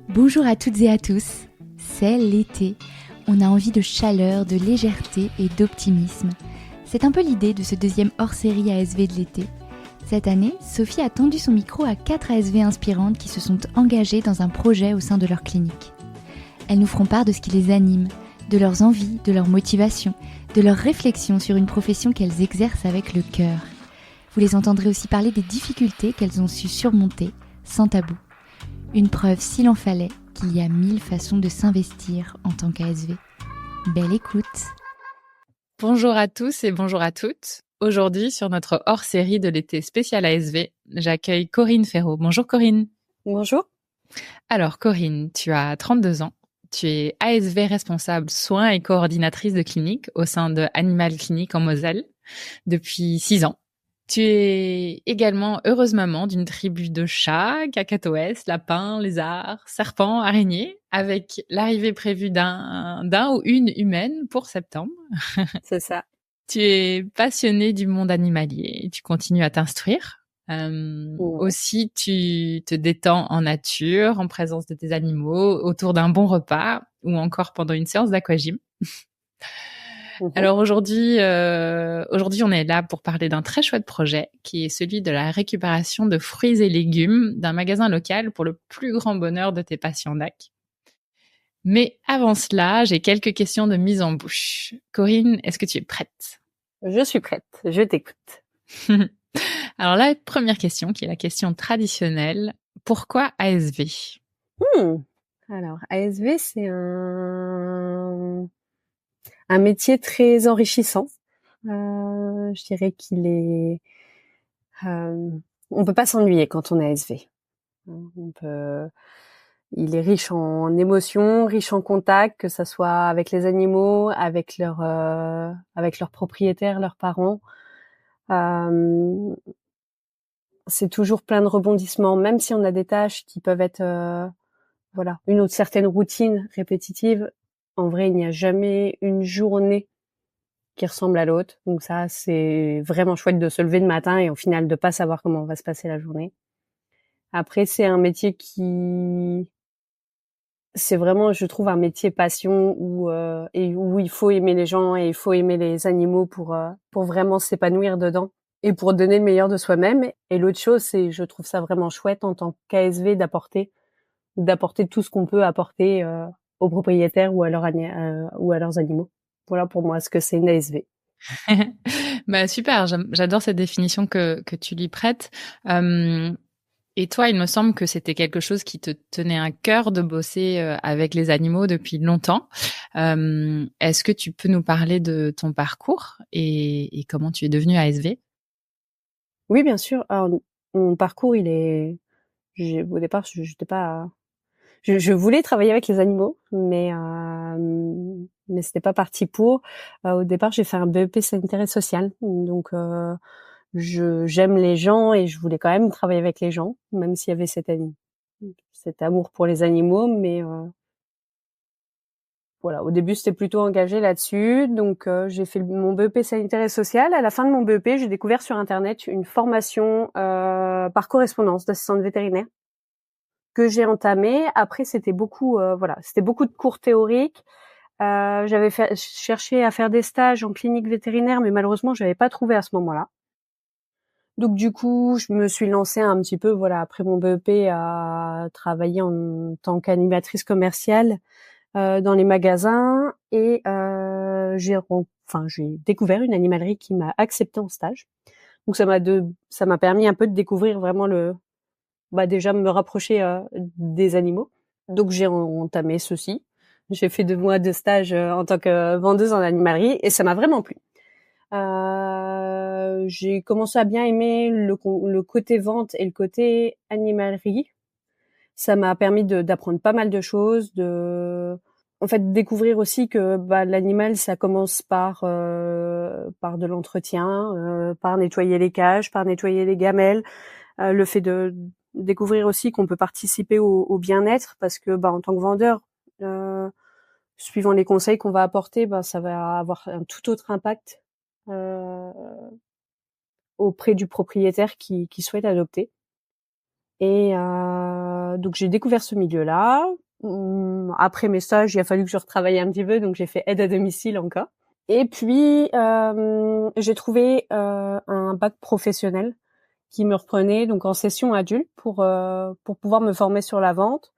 Bonjour à toutes et à tous, c'est l'été. On a envie de chaleur, de légèreté et d'optimisme. C'est un peu l'idée de ce deuxième hors-série ASV de l'été. Cette année, Sophie a tendu son micro à 4 ASV inspirantes qui se sont engagées dans un projet au sein de leur clinique. Elles nous feront part de ce qui les anime, de leurs envies, de leurs motivations, de leurs réflexions sur une profession qu'elles exercent avec le cœur. Vous les entendrez aussi parler des difficultés qu'elles ont su surmonter, sans tabou. Une preuve, s'il en fallait, qu'il y a 1000 façons de s'investir en tant qu'ASV. Belle écoute! Bonjour à tous et bonjour à toutes. Aujourd'hui, sur notre hors-série de l'été spécial ASV, j'accueille Corinne Ferraud. Bonjour Corinne. Bonjour. Alors Corinne, tu as 32 ans. Tu es ASV responsable soins et coordinatrice de clinique au sein de Animal Clinic en Moselle depuis 6 ans. Tu es également heureuse maman d'une tribu de chats, cacatoès, lapins, lézards, serpents, araignées, avec l'arrivée prévue d'un ou une humaine pour septembre. C'est ça. Tu es passionnée du monde animalier, tu continues à t'instruire. Aussi, tu te détends en nature, en présence de tes animaux, autour d'un bon repas ou encore pendant une séance d'aquagym. Alors aujourd'hui, on est là pour parler d'un très chouette projet qui est celui de la récupération de fruits et légumes d'un magasin local pour le plus grand bonheur de tes patients DAC. Mais avant cela, j'ai quelques questions de mise en bouche. Corinne, est-ce que tu es prête? Je suis prête, je t'écoute. Alors la première question, qui est la question traditionnelle, pourquoi ASV? Alors ASV, c'est un métier très enrichissant. Je dirais qu'il est, on peut pas s'ennuyer quand on est ASV. Il est riche en émotions, riche en contacts, que ça soit avec les animaux, avec leurs propriétaires, leurs parents. C'est toujours plein de rebondissements, même si on a des tâches qui peuvent être une autre certaine routine répétitive. En vrai, il n'y a jamais une journée qui ressemble à l'autre. Donc ça, c'est vraiment chouette de se lever le matin et au final de pas savoir comment va se passer la journée. Après, c'est un métier c'est vraiment, je trouve, un métier passion où il faut aimer les gens et il faut aimer les animaux pour vraiment s'épanouir dedans et pour donner le meilleur de soi-même. Et l'autre chose, c'est, je trouve ça vraiment chouette en tant qu'ASV d'apporter tout ce qu'on peut apporter aux propriétaires ou à leurs animaux. Voilà pour moi ce que c'est une ASV. Bah super, j'adore cette définition que tu lui prêtes. Et toi, il me semble que c'était quelque chose qui te tenait à cœur de bosser avec les animaux depuis longtemps. Est-ce que tu peux nous parler de ton parcours et comment tu es devenue ASV? Oui, bien sûr. Alors, mon parcours, au départ, je voulais travailler avec les animaux, mais c'était pas parti pour. Au départ, j'ai fait un BEP sanitaire et social, donc j'aime les gens et je voulais quand même travailler avec les gens, même s'il y avait cet amour pour les animaux, mais voilà, au début, c'était plutôt engagé là-dessus. Donc, j'ai fait mon BEP sanitaire et social. À la fin de mon BEP, j'ai découvert sur Internet une formation par correspondance d'assistante vétérinaire que j'ai entamée. Après, c'était beaucoup de cours théoriques. J'avais cherché à faire des stages en clinique vétérinaire, mais malheureusement, je n'avais pas trouvé à ce moment-là. Donc, du coup, je me suis lancée un petit peu, après mon BEP, à travailler en tant qu'animatrice commerciale dans les magasins et j'ai découvert une animalerie qui m'a acceptée en stage. Donc ça m'a permis un peu de découvrir vraiment déjà me rapprocher des animaux. Donc j'ai entamé ceci. J'ai fait 2 mois de stage en tant que vendeuse en animalerie et ça m'a vraiment plu. J'ai commencé à bien aimer le côté vente et le côté animalerie. Ça m'a permis d'apprendre pas mal de choses, en fait, découvrir aussi que l'animal, ça commence par de l'entretien, par nettoyer les cages, par nettoyer les gamelles, le fait de découvrir aussi qu'on peut participer au bien-être parce que en tant que vendeur, suivant les conseils qu'on va apporter, ça va avoir un tout autre impact euh, auprès du propriétaire qui souhaite adopter. Et donc j'ai découvert ce milieu-là. Après mes stages, il a fallu que je retravaille un petit peu, donc j'ai fait aide à domicile encore. Et puis j'ai trouvé un bac professionnel qui me reprenait donc en session adulte pour pouvoir me former sur la vente.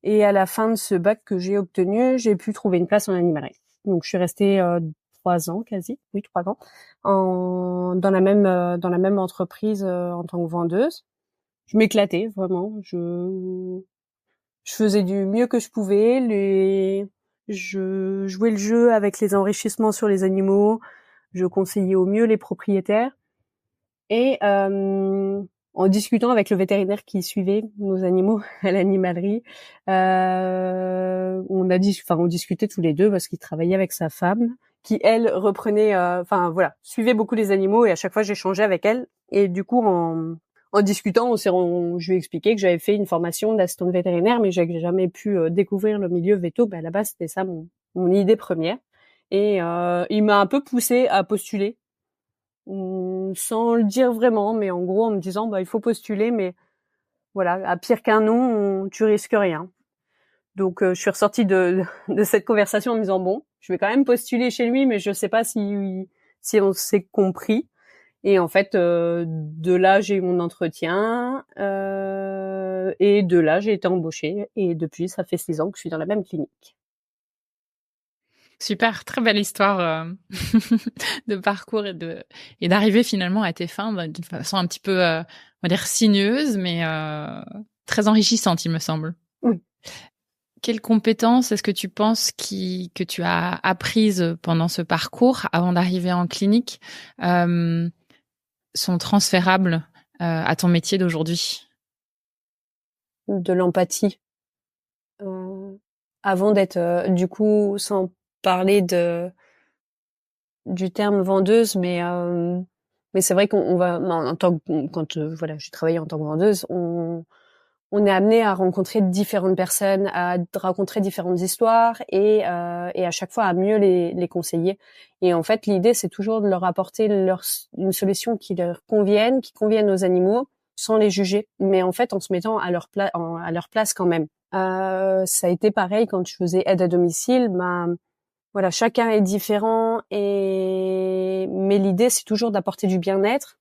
Et à la fin de ce bac que j'ai obtenu, j'ai pu trouver une place en animalerie. Donc je suis restée 3 ans quasi, oui 3 ans, dans la même entreprise en tant que vendeuse. Je m'éclatais vraiment. Je faisais du mieux que je pouvais. Je jouais le jeu avec les enrichissements sur les animaux. Je conseillais au mieux les propriétaires. Et en discutant avec le vétérinaire qui suivait nos animaux à l'animalerie, on discutait tous les deux parce qu'il travaillait avec sa femme, qui elle reprenait, suivait beaucoup les animaux et à chaque fois j'échangeais avec elle. Et du coup, en discutant, je lui ai expliqué que j'avais fait une formation d'assistante vétérinaire, mais j'avais jamais pu découvrir le milieu véto. À la base, c'était ça mon idée première. Et il m'a un peu poussée à postuler. Sans le dire vraiment, mais en gros en me disant il faut postuler, mais voilà, à pire qu'un non, tu risques rien. Donc je suis ressortie de cette conversation en me disant bon, je vais quand même postuler chez lui, mais je sais pas si on s'est compris. Et en fait, de là j'ai eu mon entretien et de là j'ai été embauchée et depuis ça fait 6 ans que je suis dans la même clinique. Super, très belle histoire de parcours et d'arriver finalement à tes fins d'une façon un petit peu, on va dire sinueuse, mais très enrichissante, il me semble. Oui. Quelles compétences est-ce que tu penses que tu as apprises pendant ce parcours avant d'arriver en clinique sont transférables à ton métier d'aujourd'hui? De l'empathie. Avant d'être du coup, sans parler du terme vendeuse, mais c'est vrai qu'on va en tant que quand j'ai travaillé en tant que vendeuse, on est amené à rencontrer différentes personnes, à rencontrer différentes histoires et à chaque fois à mieux les conseiller. Et en fait, l'idée c'est toujours de leur apporter une solution qui leur convienne, qui convienne aux animaux, sans les juger, mais en fait en se mettant à leur place quand même. Ça a été pareil quand je faisais aide à domicile. Voilà, chacun est différent mais l'idée c'est toujours d'apporter du bien-être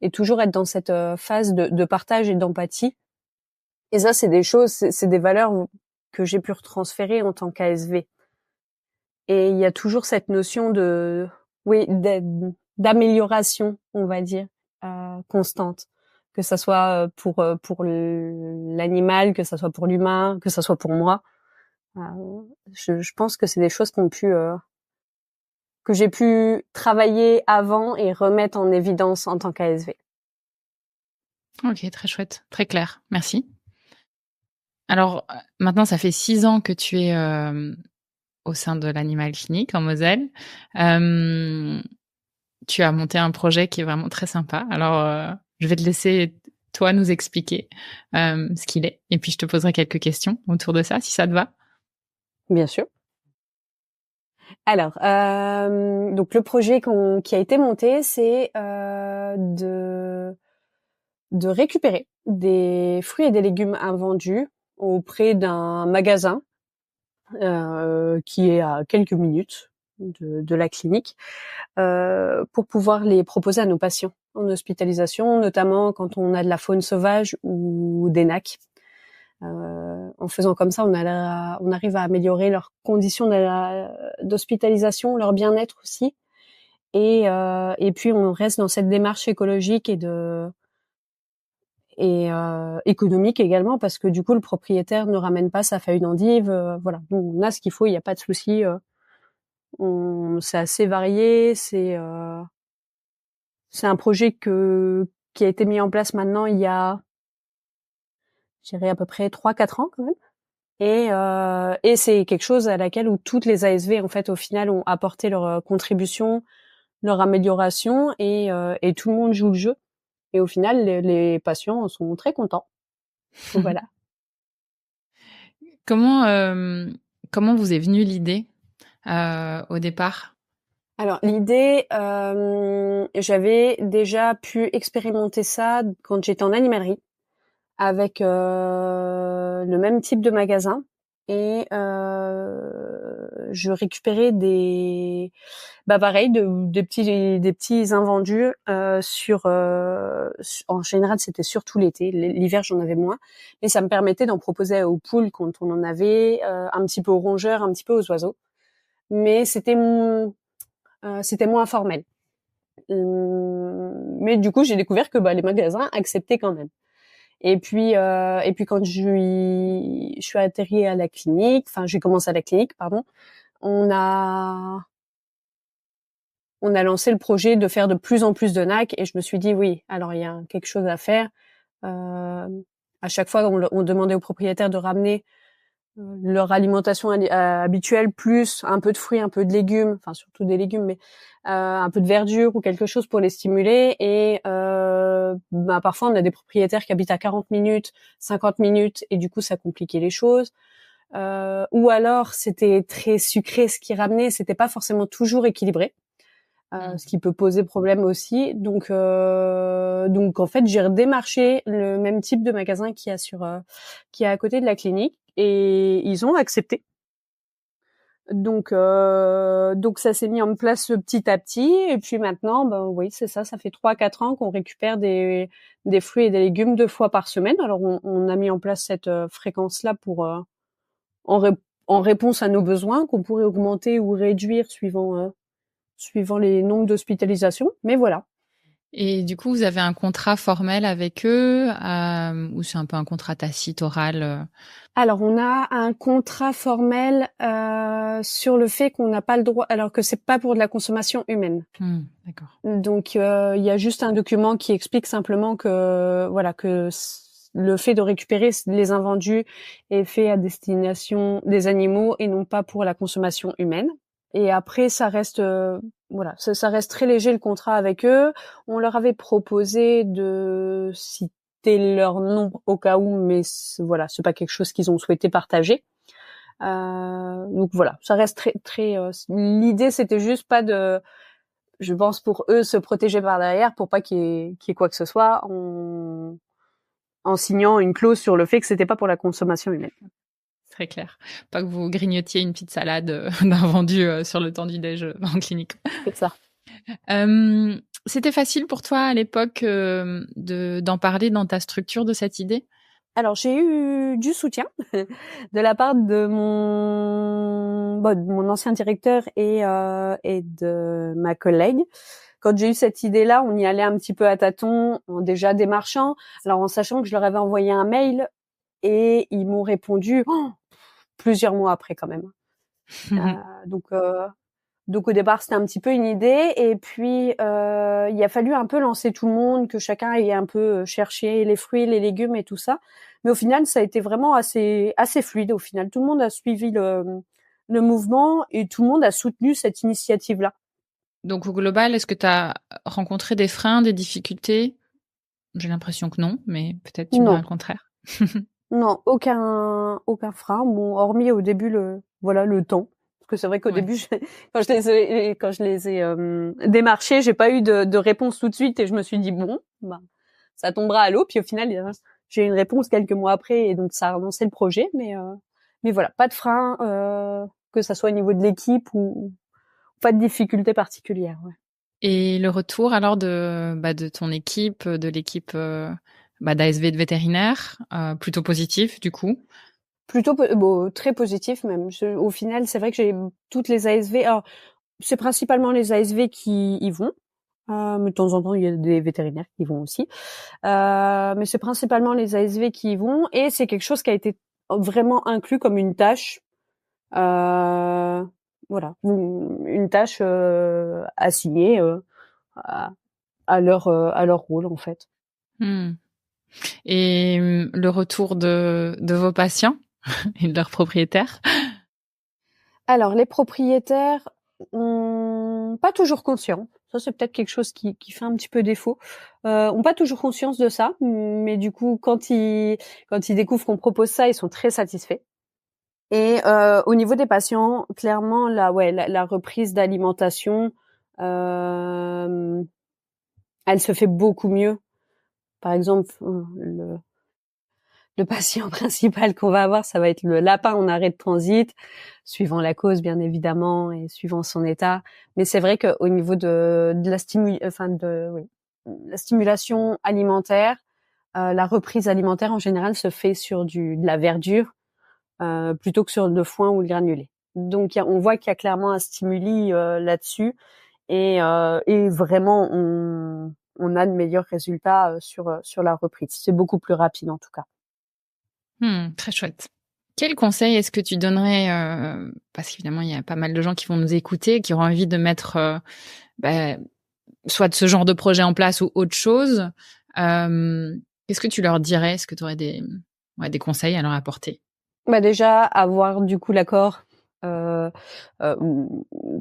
et toujours être dans cette phase de partage et d'empathie. Et ça c'est c'est des valeurs que j'ai pu retransférer en tant qu'ASV. Et il y a toujours cette notion d'amélioration, on va dire, constante, que ça soit pour l'animal, que ça soit pour l'humain, que ça soit pour moi. Je pense que c'est des choses que j'ai pu travailler avant et remettre en évidence en tant qu'ASV. Ok, très chouette, très clair, merci. Alors maintenant, ça fait 6 ans que tu es au sein de l'Animal Clinic en Moselle. Tu as monté un projet qui est vraiment très sympa. Alors, je vais te laisser toi nous expliquer ce qu'il est, et puis je te poserai quelques questions autour de ça, si ça te va. Bien sûr. Alors, donc le projet qui a été monté, c'est de récupérer des fruits et des légumes invendus auprès d'un magasin qui est à quelques minutes de la clinique pour pouvoir les proposer à nos patients en hospitalisation, notamment quand on a de la faune sauvage ou des NAC. En faisant comme ça, on arrive à améliorer leurs conditions d'hospitalisation, leur bien-être aussi, et puis on reste dans cette démarche écologique et économique également, parce que du coup le propriétaire ne ramène pas sa feuille d'endive. Voilà, donc on a ce qu'il faut, il n'y a pas de souci. C'est assez varié, c'est un projet qui a été mis en place maintenant il y a, je dirais, à peu près 3-4 ans quand même. Et c'est quelque chose à laquelle où toutes les ASV en fait au final ont apporté leur contribution, leur amélioration, et tout le monde joue le jeu. Et au final, les patients sont très contents. Donc, voilà. Comment vous est venue l'idée au départ? Alors l'idée, j'avais déjà pu expérimenter ça quand j'étais en animalerie avec le même type de magasin et je récupérais pareil des petits invendus en général c'était surtout l'été, l'hiver j'en avais moins, mais ça me permettait d'en proposer aux poules quand on en avait, un petit peu aux rongeurs, un petit peu aux oiseaux, mais c'était moins formel. Mais du coup j'ai découvert que les magasins acceptaient quand même. Et puis quand je suis atterrie à la clinique, enfin j'ai commencé à la clinique, pardon, on a lancé le projet de faire de plus en plus de NAC et je me suis dit oui, alors il y a quelque chose à faire. À chaque fois on demandait aux propriétaires de ramener leur alimentation habituelle plus un peu de fruits, un peu de légumes, enfin surtout des légumes, mais un peu de verdure ou quelque chose pour les stimuler. Et parfois on a des propriétaires qui habitent à 40 minutes, 50 minutes et du coup ça compliquait les choses. Ou alors c'était très sucré ce qu'ils ramenaient, c'était pas forcément toujours équilibré. Ce qui peut poser problème aussi. Donc en fait, j'ai redémarché le même type de magasin qui est à côté de la clinique et ils ont accepté. Donc ça s'est mis en place petit à petit et puis maintenant, oui, c'est ça. Ça fait 3-4 ans qu'on récupère des fruits et des légumes 2 fois par semaine. Alors on a mis en place cette fréquence-là pour en réponse à nos besoins qu'on pourrait augmenter ou réduire suivant les nombres d'hospitalisations, mais voilà. Et du coup, vous avez un contrat formel avec eux ou c'est un peu un contrat tacite, oral Alors, on a un contrat formel sur le fait qu'on n'a pas le droit, alors que c'est pas pour de la consommation humaine. D'accord. Donc, il y a juste un document qui explique simplement que le fait de récupérer les invendus est fait à destination des animaux et non pas pour la consommation humaine. Et après, ça reste ça reste très léger le contrat avec eux. On leur avait proposé de citer leur nom au cas où, mais c'est pas quelque chose qu'ils ont souhaité partager. Donc voilà, ça reste très très. L'idée, c'était juste pas de, je pense pour eux, se protéger par derrière pour pas qu'il y ait quoi que ce soit en signant une clause sur le fait que c'était pas pour la consommation humaine. Très clair. Pas que vous grignotiez une petite salade d'un vendu sur le temps du déj en clinique. C'est ça. C'était facile pour toi à l'époque d'en parler dans ta structure de cette idée? Alors j'ai eu du soutien de la part de mon ancien directeur et de ma collègue. Quand j'ai eu cette idée-là, on y allait un petit peu à tâtons, en déjà démarchant, alors en sachant que je leur avais envoyé un mail et ils m'ont répondu plusieurs mois après quand même. Donc au départ c'était un petit peu une idée et puis il a fallu un peu lancer tout le monde, que chacun ait un peu cherché les fruits, les légumes et tout ça. Mais au final ça a été vraiment assez fluide. Au final tout le monde a suivi le mouvement et tout le monde a soutenu cette initiative-là. Donc au global, est-ce que tu as rencontré des freins, des difficultés? J'ai l'impression que non, mais peut-être tu me diras le contraire. Non, aucun frein. Bon, hormis au début le temps. Parce que c'est vrai qu'au début, quand je les ai démarchés, j'ai pas eu de réponse tout de suite et je me suis dit ça tombera à l'eau. Puis au final, j'ai eu une réponse quelques mois après et donc ça a relancé le projet. Mais voilà, pas de frein, que ça soit au niveau de l'équipe ou pas de difficulté particulière. Ouais. Et le retour alors de ton équipe, de l'équipe d'ASV de vétérinaire, plutôt positif du coup? Plutôt très positif même. Au final, c'est vrai que j'ai toutes les ASV. Alors, c'est principalement les ASV qui y vont. Mais de temps en temps, il y a des vétérinaires qui y vont aussi. Mais c'est principalement les ASV qui y vont. Et c'est quelque chose qui a été vraiment inclus comme une tâche. Voilà. Une tâche assignée à leur rôle, en fait. Et le retour de vos patients et de leurs propriétaires? Alors, les propriétaires ont pas toujours conscience. Ça, c'est peut-être quelque chose qui fait un petit peu défaut. Ont pas toujours conscience de ça, mais du coup, quand ils découvrent qu'on propose ça, ils sont très satisfaits. Et au niveau des patients, clairement, la reprise d'alimentation, elle se fait beaucoup mieux. Par exemple, le patient principal qu'on va avoir, ça va être le lapin en arrêt de transit, suivant la cause bien évidemment et suivant son état. Mais c'est vrai qu'au niveau de la stimulation alimentaire, la reprise alimentaire en général se fait sur de la verdure plutôt que sur le foin ou le granulé. Donc on voit qu'il y a clairement un stimuli là-dessus et vraiment on a de meilleurs résultats sur la reprise. C'est beaucoup plus rapide en tout cas. Très chouette. Quel conseil est-ce que tu donnerais, parce qu'évidemment il y a pas mal de gens qui vont nous écouter, qui auront envie de mettre soit de ce genre de projet en place ou autre chose, qu'est-ce que tu leur dirais? Est-ce que tu aurais des conseils à leur apporter? Déjà avoir du coup l'accord, ou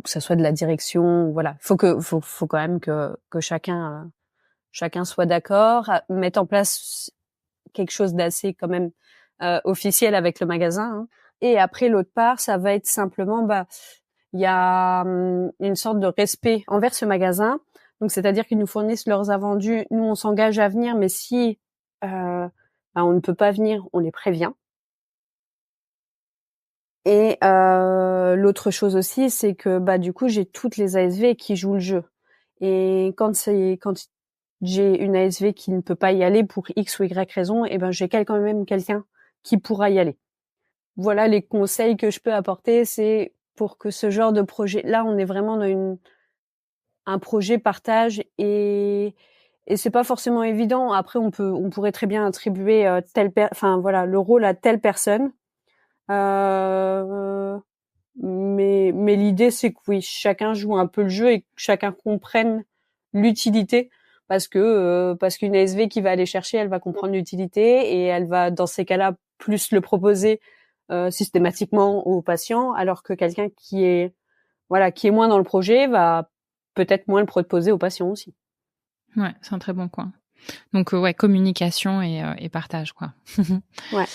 que ça soit de la direction, voilà. Faut quand même que chacun soit d'accord, mettre en place quelque chose d'assez quand même officiel avec le magasin. Hein. Et après l'autre part, ça va être simplement il y a une sorte de respect envers ce magasin. Donc c'est-à-dire qu'ils nous fournissent leurs invendus, nous on s'engage à venir, mais si on ne peut pas venir, on les prévient. Et l'autre chose aussi, c'est que du coup j'ai toutes les ASV qui jouent le jeu. Et quand j'ai une ASV qui ne peut pas y aller pour X ou Y raison, j'ai quand même quelqu'un qui pourra y aller. Voilà les conseils que je peux apporter, c'est pour que ce genre de projet, là on est vraiment dans un projet partage et c'est pas forcément évident. Après on pourrait très bien attribuer le rôle à telle personne. Mais l'idée c'est que oui, chacun joue un peu le jeu et que chacun comprenne l'utilité parce qu'une ASV qui va aller chercher, elle va comprendre l'utilité et elle va dans ces cas-là plus le proposer systématiquement aux patients, alors que quelqu'un qui est moins dans le projet va peut-être moins le proposer aux patients aussi. Ouais, c'est un très bon point. Donc communication et partage quoi. Ouais.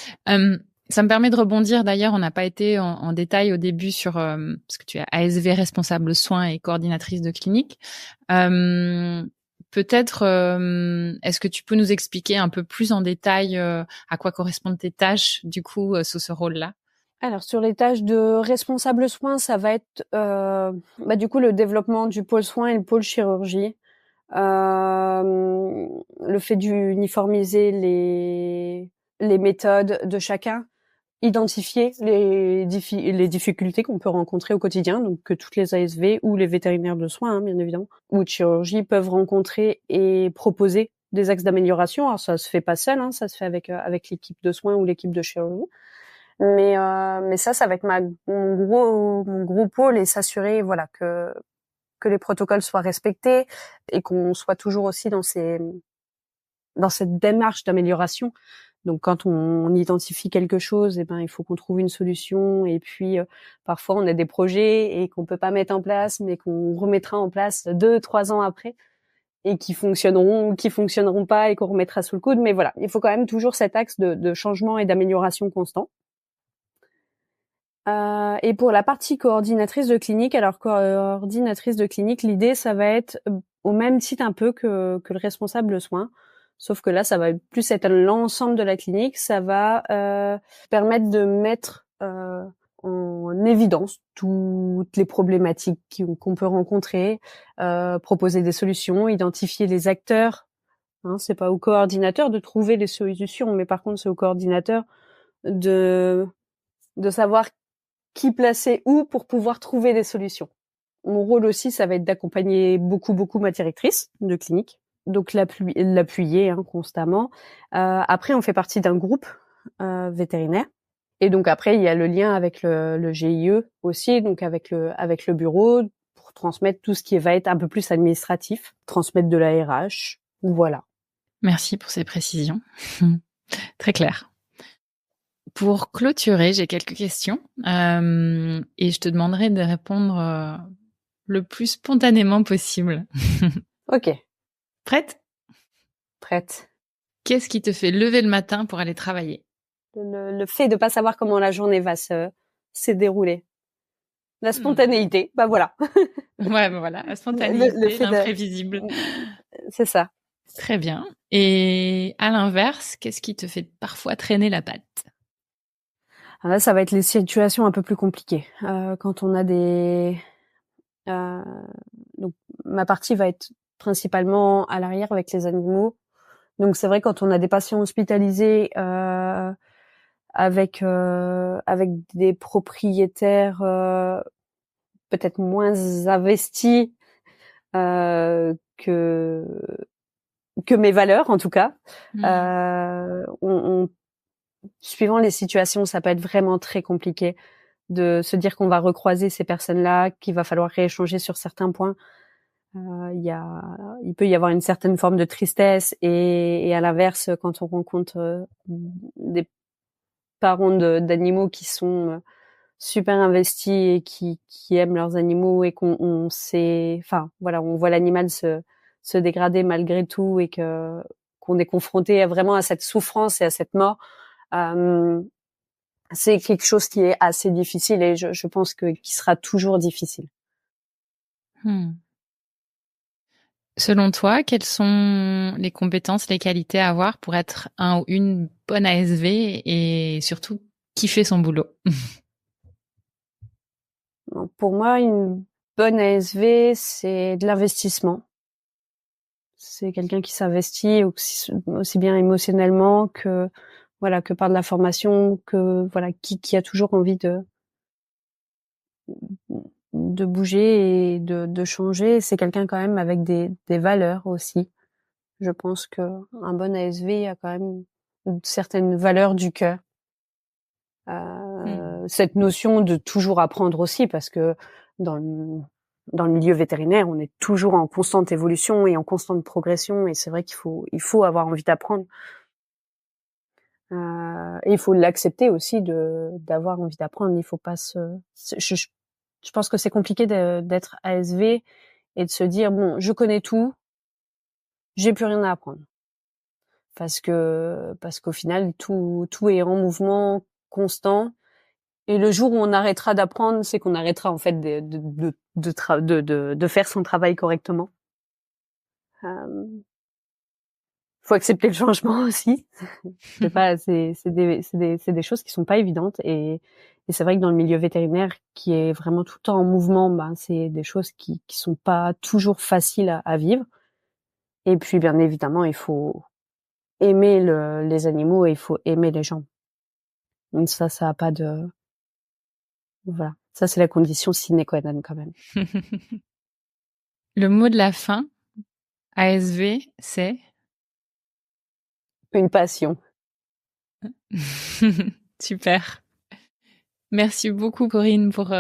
Ça me permet de rebondir. D'ailleurs, on n'a pas été en détail au début sur parce que tu es ASV responsable soins et coordinatrice de clinique. Peut-être, est-ce que tu peux nous expliquer un peu plus en détail à quoi correspondent tes tâches du coup sous ce rôle-là? Alors sur les tâches de responsable soins, ça va être du coup le développement du pôle soins et le pôle chirurgie. Le fait d'uniformiser les méthodes de chacun, identifier les difficultés qu'on peut rencontrer au quotidien, donc que toutes les ASV ou les vétérinaires de soins, bien évidemment, ou de chirurgie peuvent rencontrer et proposer des axes d'amélioration. Alors ça se fait pas seul, ça se fait avec l'équipe de soins ou l'équipe de chirurgie. Mais ça va être mon gros pôle et s'assurer que les protocoles soient respectés et qu'on soit toujours aussi dans cette démarche d'amélioration. Donc quand on identifie quelque chose, il faut qu'on trouve une solution et puis parfois on a des projets et qu'on peut pas mettre en place mais qu'on remettra en place 2-3 ans après et qui fonctionneront ou qui fonctionneront pas et qu'on remettra sous le coude. Mais voilà, il faut quand même toujours cet axe de changement et d'amélioration constant. Et pour la partie coordinatrice de clinique, l'idée ça va être au même titre un peu que le responsable de soins, sauf que là ça va plus être l'ensemble de la clinique, ça va permettre de mettre en évidence toutes les problématiques qu'on peut rencontrer, proposer des solutions, identifier les acteurs. C'est pas au coordinateur de trouver les solutions, mais par contre c'est au coordinateur de savoir qui placer où pour pouvoir trouver des solutions. Mon rôle aussi, ça va être d'accompagner beaucoup ma directrice de clinique, donc l'appuyer constamment. Après, on fait partie d'un groupe vétérinaire, et donc après, il y a le lien avec le GIE aussi, donc avec le bureau pour transmettre tout ce qui va être un peu plus administratif, transmettre de la RH, voilà. Merci pour ces précisions, très clair. Pour clôturer, j'ai quelques questions et je te demanderai de répondre le plus spontanément possible. Ok. Prête ? Prête. Qu'est-ce qui te fait lever le matin pour aller travailler ? Le fait de pas savoir comment la journée va se dérouler. La spontanéité, voilà. Ouais, voilà, la spontanéité, l'imprévisible. C'est ça. Très bien. Et à l'inverse, qu'est-ce qui te fait parfois traîner la patte? Alors là, ça va être les situations un peu plus compliquées. Quand on a donc ma partie va être principalement à l'arrière avec les animaux. Donc c'est vrai quand on a des patients hospitalisés avec des propriétaires peut-être moins investis que mes valeurs en tout cas. Suivant les situations, ça peut être vraiment très compliqué de se dire qu'on va recroiser ces personnes-là, qu'il va falloir rééchanger sur certains points. Il peut y avoir une certaine forme de tristesse et à l'inverse, quand on rencontre des parents d'animaux qui sont super investis et qui aiment leurs animaux et on voit l'animal se dégrader malgré tout et qu'on est confronté vraiment à cette souffrance et à cette mort. C'est quelque chose qui est assez difficile et je pense qui sera toujours difficile. Selon toi, quelles sont les compétences, les qualités à avoir pour être un ou une bonne ASV et surtout kiffer son boulot? Pour moi, une bonne ASV, c'est de l'investissement. C'est quelqu'un qui s'investit aussi bien émotionnellement que par de la formation, qui a toujours envie de bouger et de changer. C'est quelqu'un quand même avec des valeurs aussi. Je pense que un bon ASV a quand même une certaine valeur du cœur. Cette notion de toujours apprendre aussi, parce que dans le milieu vétérinaire, on est toujours en constante évolution et en constante progression, et c'est vrai qu'il faut avoir envie d'apprendre. Et il faut l'accepter aussi d'avoir envie d'apprendre. Il faut pas je pense que c'est compliqué d'être ASV et de se dire bon, je connais tout, j'ai plus rien à apprendre. Parce qu'au final tout est en mouvement constant. Et le jour où on arrêtera d'apprendre, c'est qu'on arrêtera en fait de faire son travail correctement. Faut accepter le changement aussi. C'est des choses qui sont pas évidentes et c'est vrai que dans le milieu vétérinaire qui est vraiment tout le temps en mouvement, c'est des choses qui sont pas toujours faciles à vivre. Et puis bien évidemment, il faut aimer les animaux et il faut aimer les gens. Donc ça a pas de voilà. Ça, c'est la condition sine qua non quand même. Le mot de la fin, ASV, c'est? Une passion. Super. Merci beaucoup Corinne pour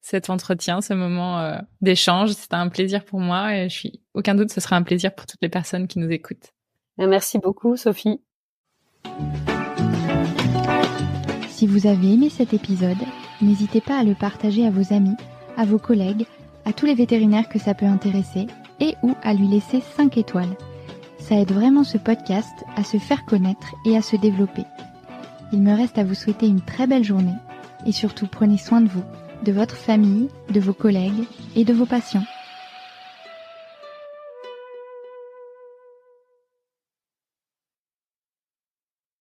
cet entretien, ce moment d'échange. C'était un plaisir pour moi et aucun doute ce sera un plaisir pour toutes les personnes qui nous écoutent. Merci beaucoup Sophie. Si vous avez aimé cet épisode, n'hésitez pas à le partager à vos amis, à vos collègues, à tous les vétérinaires que ça peut intéresser et ou à lui laisser 5 étoiles. Ça aide vraiment ce podcast à se faire connaître et à se développer. Il me reste à vous souhaiter une très belle journée et surtout prenez soin de vous, de votre famille, de vos collègues et de vos patients.